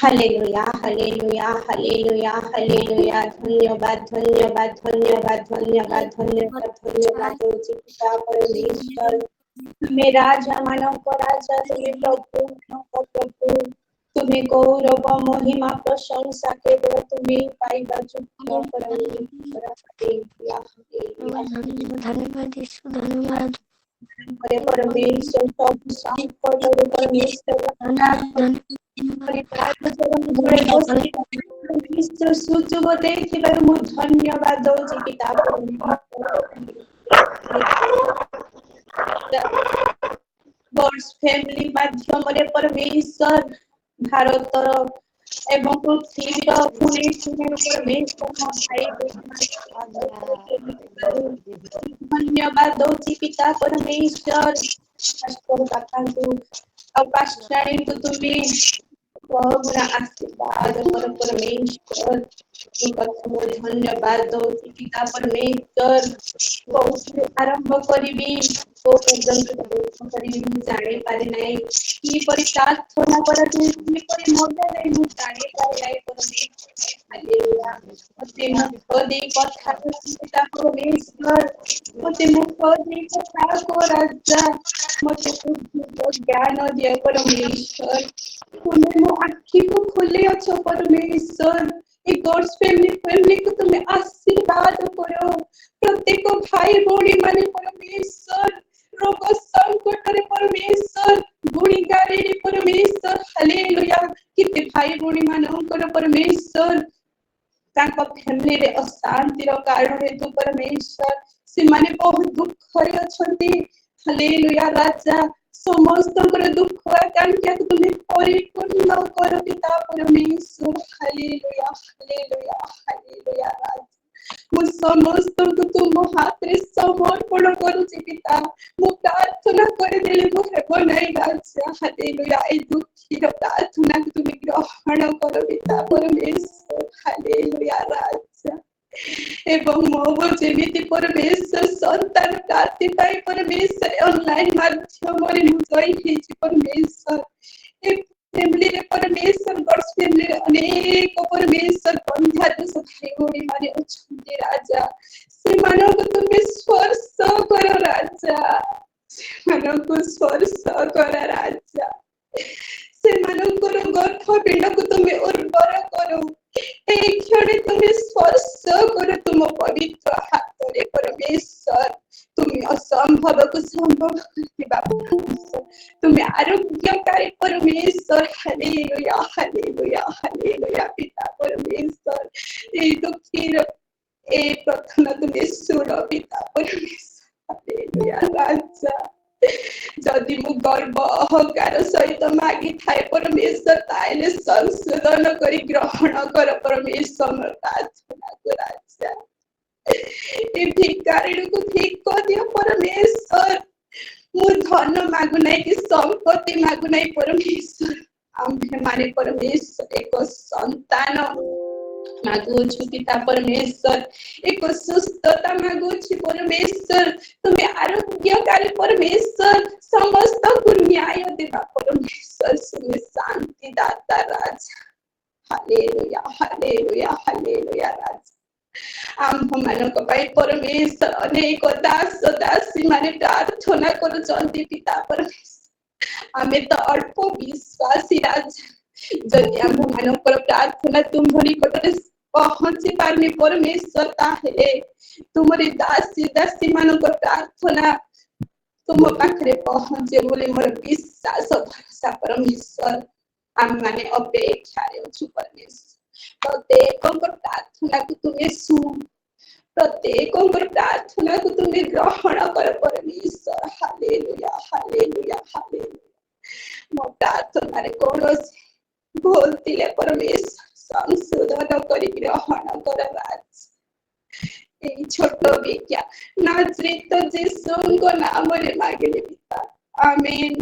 Hallelujah hallelujah hallelujah hallelujah धन्यवाद धन्यवाद धन्यवाद धन्यवाद धन्यवाद धन्यवाद होची पिता परमेश्वर तुम्हें राजा मानव को राजा तुम्हें प्रभु मानव को प्रभु तुम्हें गौरव महिमा प्रशंसा केवल तुम्हें पाइबा जोग्य परमेश्वर हालेलुया हालेलुया धन्यवाद यीशु धन्यवाद परमेश्वर सब संकट परमेश्वर परमेश्वर सुजुग देखिबार मु धन्यवाद दउछि पिता वर्ष फैमिली माध्यमरे परमेश्वर भारतर एवं पृथ्वीर पुणे परमेश्वर धन्यवाद दउछि पिता परमेश्वर पास्टर को तुम्हें बहुना आशीर्वाद पर परमेश्वर धन्यवाद दउछि पिता परमेश्वर बहुत आरंभ करिबी ओ पर्यंत करिबी मु जानि पारि नै की परि प्रार्थना करते की परि मजा नै मु जानि पारि नै परमेश्वर हालेलुया मते मुख दे कथा पिता परमेश्वर मते मुख दे कथा को राजा मते ज्ञान दिए परमेश्वर तुम्हें मो आखि को खोले अच्छो परमेश्वर एक गॉड्स फैमिली को तुम्हें आशीर्वाद करो प्रत्येक भाई भौणी माने परमेश्वर रोग संकट रे परमेश्वर गुणीगारी रे परमेश्वर हालेलुया किते भाई भौणी मानकर परमेश्वर तांको फैमिली रे अशांति रो कारण हेतु परमेश्वर से माने बहुत दुख रे अछंती हालेलुया राजा समस्त दुख आकांक्षा को तुम्हें परिपूर्ण करो पिता परमेश्वर हालेलुया हालेलुया हालेलुया राजा मु समस्त को तुम हाथ रे समर्पण करूची पिता मु प्रार्थना करे देले मु हेबो नै राजा हालेलुया ए दुखी रो प्रार्थना को तुम्हें ग्रहण करो पिता परमेश्वर हालेलुया राजा एवं मोह जेमिति परमेश्वर संतान प्राप्ति पाई परमेश्वर ऑनलाइन माध्यम रे मुजई हेछि परमेश्वर ए फैमिली रे परमेश्वर गॉड्स फैमिली रे अनेक परमेश्वर बंधा तो भाई भौणी माने अछंती राजा से मानव को तुम्हें स्पर्श करो राजा मानव को स्पर्श करो राजा से मानव को गर्भ पिंड को तुम्हें उर्वर करो एक क्षण तुम्हें स्पर्श करो तुम पवित्र हाथ रे परमेश्वर तुम्हें असंभव को संभव करने तुम्हें आरोग्यकारी परमेश्वर हालेलुया हालेलुया हालेलुया पिता परमेश्वर ए दुखीर ए प्रार्थना तुम्हें सुनो पिता परमेश्वर हालेलुया राजा जदि मु गर्व अहंकार सहित मागी थाए परमेश्वर ताइले संशोधन करी ग्रहण कर परमेश्वर प्रार्थना को राजा ए भिखारी को ठीक कर दियो परमेश्वर मु धन मागु नै कि संपत्ति मागु नै परमेश्वर आम्भे माने परमेश्वर एक संतान मागुछु पिता परमेश्वर एक सुस्थता मागुछु परमेश्वर तुम्हें आरोग्यकारी परमेश्वर समस्त को न्याय देवा परमेश्वर तुम्हें शांति दाता राजा हालेलुया हालेलुया हालेलुया राजा आम मानक पाई परमेश्वर अनेक दास दासी माने प्रार्थना करुचंती पिता परमेश्वर आमे तो अल्प विश्वासी राजा जदि आम मानकर प्रार्थना तुम निकटरे पहुंची पारनी परमेश्वर ताहे तुमरी दासी दासी मानकर प्रार्थना तुम पाखरे पहुंचे बोले मोर विश्वास भरोसा परमेश्वर आम माने अपेक्षा रे छु परमेश्वर प्रत्येक प्रार्थना को तुम्हें सुन प्रत्येक प्रार्थना को तुम्हें ग्रहण कर परमेश्वर हालेलुया हालेलुया हालेलुया मो प्रार्थना रे कोनोसी बोलतिले परमेश्वर संशोधन करी ग्रहण कर राज ए छोट विज्ञा नाजरेत यीशु को नाम रे मांगले पिता आमेन।